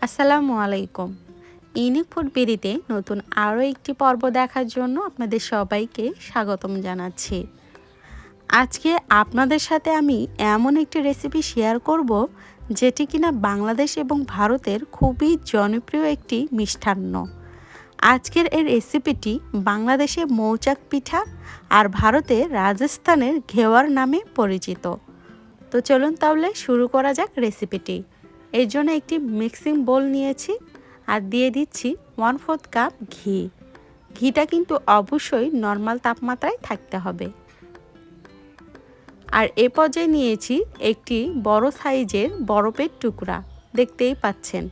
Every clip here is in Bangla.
আসসালামু আলাইকুম। ইউনিক ফুড বিডিতে নতুন আরও একটি পর্ব দেখার জন্য আপনাদের সবাইকে স্বাগতম জানাচ্ছি। আজকে আপনাদের সাথে আমি এমন একটি রেসিপি শেয়ার করব যেটি কিনা বাংলাদেশ এবং ভারতের খুবই জনপ্রিয় একটি মিষ্টান্ন। আজকের এই রেসিপিটি বাংলাদেশে মৌচাক পিঠা আর ভারতে রাজস্থানের ঘেওয়ার নামে পরিচিত। তো চলুন তাহলে শুরু করা যাক রেসিপিটি। এর জন্য একটি মিক্সিং বোল নিয়েছি আর দিয়ে দিচ্ছি 1/4 কাপ ঘি। ঘিটা কিন্তু অবশ্যই নর্মাল তাপমাত্রায় থাকতে হবে। আর এ পর্যায়ে নিয়েছি একটি বড় সাইজের বরফের টুকরা, দেখতেই পাচ্ছেন।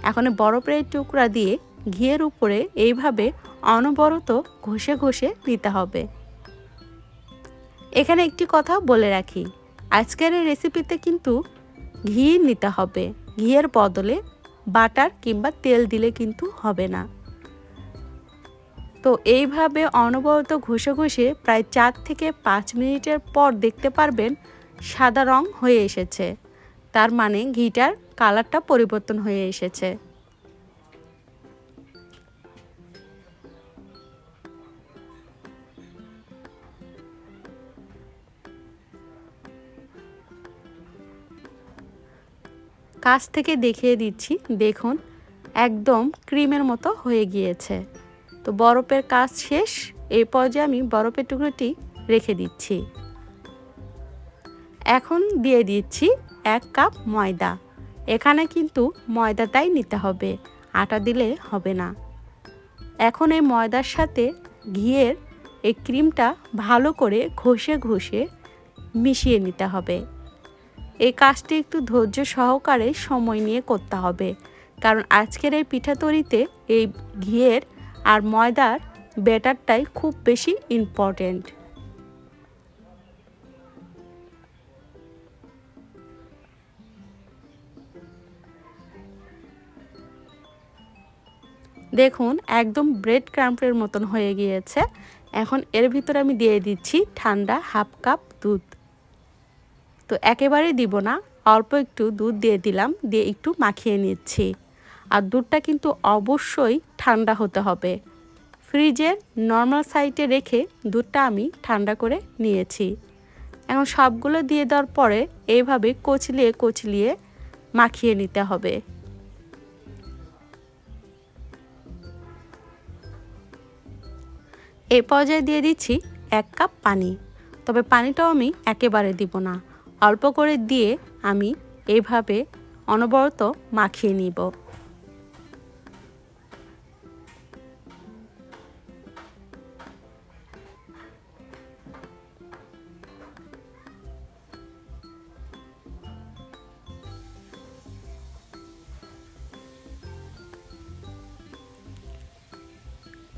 এখন বরফের টুকরা দিয়ে ঘিয়ের উপরে এইভাবে অনবরত ঘষে ঘষে নিতে হবে। এখানে একটি কথা বলে রাখি, আজকের এই রেসিপিতে কিন্তু ঘি নিতে হবে, ঘিয়ের বদলে বাটার কিংবা তেল দিলে কিন্তু হবে না। তো এইভাবে অনবরত ঘষে ঘষে প্রায় 4 থেকে 5 মিনিটের পর দেখতে পারবেন সাদা রং হয়ে এসেছে, তার মানে ঘিটার কালারটা পরিবর্তন হয়ে এসেছে। কাছ থেকে দেখিয়ে দিচ্ছি, দেখুন একদম ক্রিমের মতো হয়ে গিয়েছে। তো বরফের কাজ শেষ, এই পর্যায়ে আমি বরফের টুকরোটি রেখে দিচ্ছি। এখন দিয়ে দিচ্ছি 1 কাপ ময়দা। এখানে কিন্তু ময়দাটাই নিতে হবে, আটা দিলে হবে না। এখন এই ময়দার সাথে ঘিয়ের এই ক্রিমটা ভালো করে ঘষে ঘষে মিশিয়ে নিতে হবে। এই কাজটি একটু ধৈর্য সহকারে সময় নিয়ে করতে হবে, কারণ আজকের এই পিঠা তৈরিতে এই ঘিয়ের আর ময়দার ব্যাটারটাই খুব বেশি ইম্পর্টেন্ট। দেখুন একদম ব্রেড ক্রাম্পের মতন হয়ে গিয়েছে। এখন এর ভিতরে আমি দিয়ে দিচ্ছি ঠান্ডা 1/2 কাপ দুধ। তো একেবারে দিব না, অল্প একটু দুধ দিয়ে দিলাম, দিয়ে একটু মাখিয়ে নিচ্ছি। আর দুধটা কিন্তু অবশ্যই ঠান্ডা হতে হবে। ফ্রিজের নর্মাল সাইডে রেখে দুধটা আমি ঠান্ডা করে নিয়েছি। এখন সবগুলো দিয়ে দেওয়ার পরে এইভাবে কচলিয়ে কচলিয়ে মাখিয়ে নিতে হবে। এই পর্যায়ে দিয়ে দিচ্ছি 1 কাপ পানি। তবে পানিটাও আমি একেবারে দিব না, অল্প করে দিয়ে আমি এইভাবে অনবরত মাখিয়ে নিব।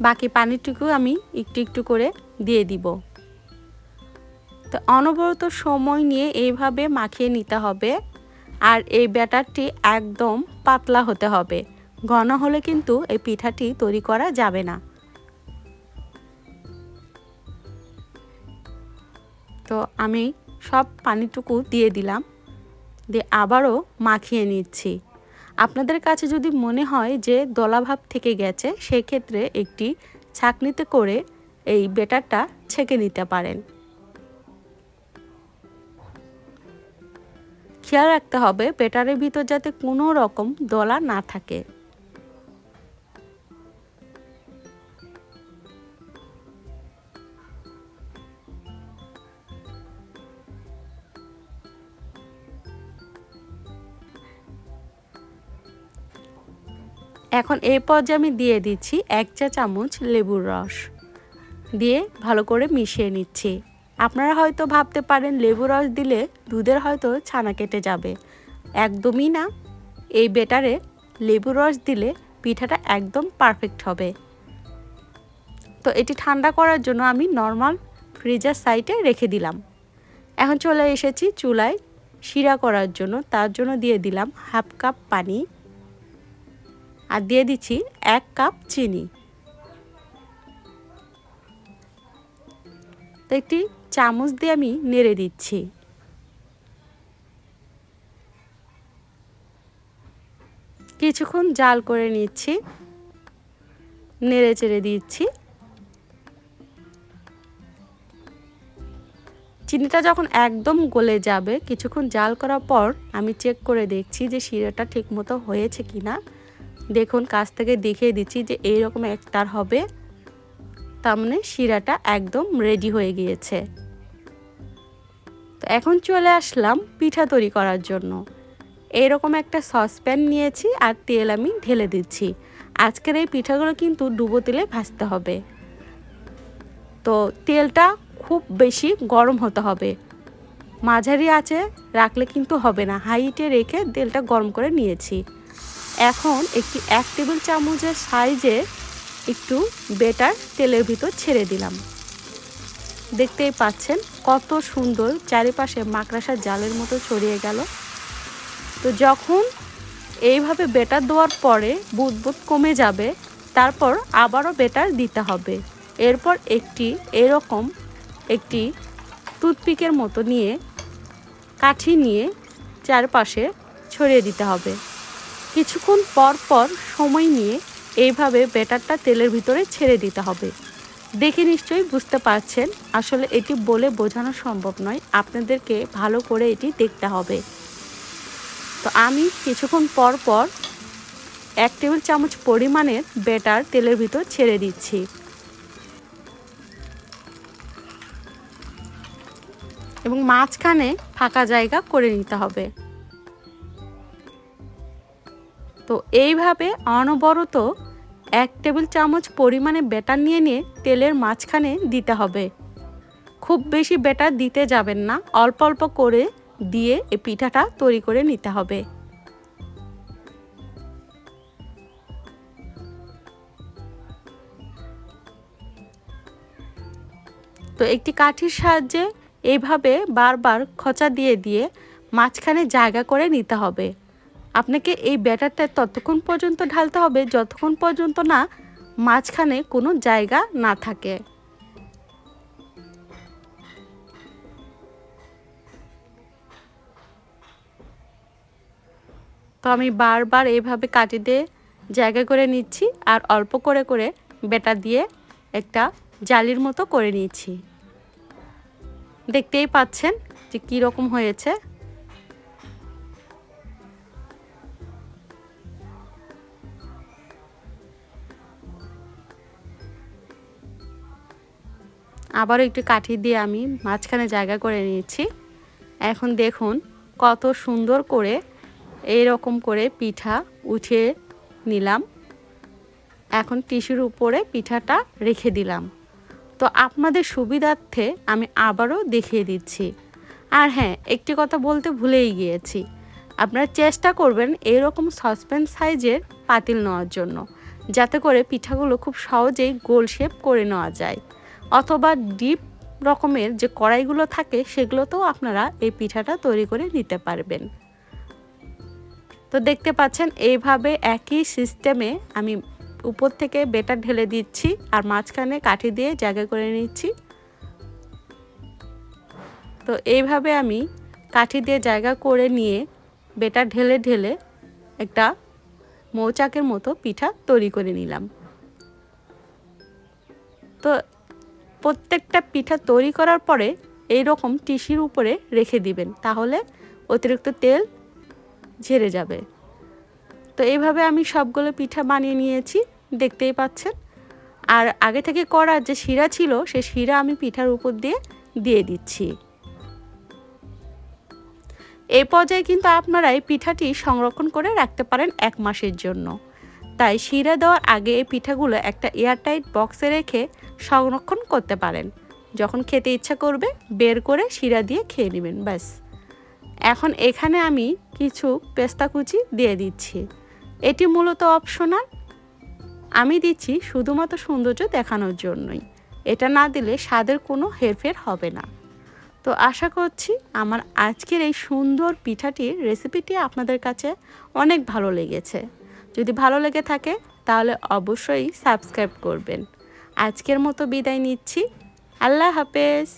বাকি পানিটুকু আমি একটু একটু করে দিয়ে দিব। তো অনবরত সময় নিয়ে এইভাবে মাখিয়ে নিতে হবে। আর এই ব্যাটারটি একদম পাতলা হতে হবে, ঘন হলে কিন্তু এই পিঠাটি তৈরি করা যাবে না। তো আমি সব পানিটুকু দিয়ে দিলাম, দিয়ে আবারও মাখিয়ে নিচ্ছি। আপনাদের কাছে যদি মনে হয় যে দলাভাব থেকে গেছে, সেক্ষেত্রে একটি ছাঁকনিতে করে এই ব্যাটারটা ছেঁকে নিতে পারেন। খেয়াল রাখতে হবে ব্যাটারের ভিতর যাতে কোনো রকম দলা না থাকে। এখন এই পর্যায়ে আমি দিয়ে দিচ্ছি 1 চা চামচ লেবুর রস, দিয়ে ভালো করে মিশিয়ে নিচ্ছি। আপনারা হয়তো ভাবতে পারেন লেবু রস দিলে দুধের হয়তো ছানা কেটে যাবে, একদমই না। এই ব্যাটারে লেবু রস দিলে পিঠাটা একদম পারফেক্ট হবে। তো এটি ঠান্ডা করার জন্য আমি নর্মাল ফ্রিজার সাইডে রেখে দিলাম। এখন চলে এসেছি চুলায় শিরা করার জন্য, তার জন্য দিয়ে দিলাম 1/2 কাপ পানি আর দিয়ে দিচ্ছি 1 কাপ চিনি। তো একটি চামচ দিয়ে আমি নেড়ে দিচ্ছি। কিছুক্ষণ জাল করে নিচ্ছি, নেড়ে চেড়ে দিচ্ছি। চিনিটা যখন একদম গলে যাবে, কিছুক্ষণ জাল করার পর আমি চেক করে দেখছি যে শিরাটা ঠিকমতো হয়েছে কিনা। দেখুন, কাছ থেকে দেখিয়ে দিচ্ছি যে এইরকম একটার হবে, তার মানে শিরাটা একদম রেডি হয়ে গিয়েছে। তো এখন চলে আসলাম পিঠা তৈরি করার জন্য। এইরকম একটা সসপ্যান নিয়েছি আর তেল আমি ঢেলে দিচ্ছি। আজকের এই পিঠাগুলো কিন্তু ডুবো তেলে ভাজতে হবে। তো তেলটা খুব বেশি গরম হতে হবে, মাঝারি আঁচে রাখলে কিন্তু হবে না। হাইটে রেখে তেলটা গরম করে নিয়েছি। এখন একটি 1 টেবিল চামচের সাইজে একটু বেটার তেলের ভিতর ছেড়ে দিলাম। দেখতেই পাচ্ছেন কত সুন্দর চারিপাশে মাকড়সার জালের মতো ছড়িয়ে গেল। তো যখন এইভাবে বেটার দেওয়ার পরে বুদবুদ কমে যাবে, তারপর আবারও বেটার দিতে হবে। এরপর এরকম একটি টুথপিকের মতো নিয়ে কাঠি নিয়ে চারপাশে ছড়িয়ে দিতে হবে। কিছুক্ষণ পর পর সময় নিয়ে এইভাবে বেটারটা তেলের ভিতরে ছেড়ে দিতে হবে। দেখে নিশ্চয়ই বুঝতে পারছেন, আসলে এটি বলে বোঝানো সম্ভব নয়, আপনাদেরকে ভালো করে এটি দেখতে হবে। তো আমি কিছুক্ষণ পর পর 1 টেবিল চামচ পরিমাণের বেটার তেলের ভিতর ছেড়ে দিচ্ছি। এবং মাঝখানে ফাঁকা জায়গা করে নিতে হবে। তো এইভাবে অনবরত 1 টেবিল চামচ পরিমাণে বেটার নিয়ে তেলের মাঝখানে দিতে হবে। খুব বেশি বেটার দিতে যাবেন না, অল্প অল্প করে দিয়ে এই পিঠাটা তৈরি করে নিতে হবে। তো একটি কাঠির সাহায্যে এইভাবে বারবার খোঁচা দিয়ে দিয়ে মাঝখানে জায়গা করে নিতে হবে। আপনাকে এই ব্যাটারটা ততক্ষণ পর্যন্ত ঢালতে হবে যতক্ষণ পর্যন্ত না মাঝখানে কোনো জায়গা না থাকে। তো আমি বারবার এইভাবে কাটি দিয়ে জায়গা করে নিচ্ছি আর অল্প করে করে ব্যাটার দিয়ে একটা জালির মতো করে নিচ্ছি। দেখতেই পাচ্ছেন যে কী রকম হয়েছে। আবারও একটু কাঠি দিয়ে আমি মাঝখানে জায়গা করে নিয়েছি। এখন দেখুন কত সুন্দর করে এইরকম করে পিঠা উঠিয়ে নিলাম। এখন টিস্যুর উপরে পিঠাটা রেখে দিলাম। তো আপনাদের সুবিধার্থে আমি আবারও দেখিয়ে দিচ্ছি। আর হ্যাঁ, একটি কথা বলতে ভুলেই গিয়েছি, আপনারা চেষ্টা করবেন এরকম সসপ্যান সাইজের পাতিল নেওয়ার জন্য, যাতে করে পিঠাগুলো খুব সহজেই গোল শেপ করে নেওয়া যায়। অথবা ডিপ রকমের যে কড়াইগুলো থাকে সেগুলোতেও আপনারা এই পিঠাটা তৈরি করে নিতে পারবেন। তো দেখতে পাচ্ছেন এইভাবে একই সিস্টেমে আমি উপর থেকে বেটার ঢেলে দিচ্ছি আর মাঝখানে কাঠি দিয়ে জায়গা করে নিচ্ছি। তো এইভাবে আমি কাঠি দিয়ে জায়গা করে নিয়ে বেটার ঢেলে ঢেলে একটা মৌচাকের মতো পিঠা তৈরি করে নিলাম। তো প্রত্যেকটা পিঠা তৈরি করার পরে এই রকম টিস্যুর উপরে রেখে দিবেন, তাহলে অতিরিক্ত তেল ঝরে যাবে। তো এইভাবে আমি সবগুলো পিঠা বানিয়ে নিয়েছি, দেখতেই পাচ্ছেন। আর আগে থেকে করা যে শিরা ছিল সেই শিরা আমি পিঠার উপর দিয়ে দিচ্ছি। এই পর্যায়ে কিন্তু আপনারা এই পিঠাটি সংরক্ষণ করে রাখতে পারেন 1 মাসের জন্য। তাই শিরা দেওয়ার আগে এই পিঠাগুলো একটা এয়ারটাইট বক্সে রেখে সংরক্ষণ করতে পারেন। যখন খেতে ইচ্ছা করবে বের করে শিরা দিয়ে খেয়ে নেবেন, ব্যাস। এখন এখানে আমি কিছু পেস্তা কুচি দিয়ে দিচ্ছি। এটি মূলত অপশনাল, আমি দিচ্ছি শুধুমাত্র সৌন্দর্য দেখানোর জন্যই। এটা না দিলে স্বাদের কোনো হেরফের হবে না। তো আশা করছি আমার আজকের এই সুন্দর পিঠাটির রেসিপিটি আপনাদের কাছে অনেক ভালো লেগেছে। যদি ভালো লেগে থাকে তাহলে অবশ্যই সাবস্ক্রাইব করবেন। আজকের মতো বিদায় নিচ্ছি। আল্লাহ হাফেজ।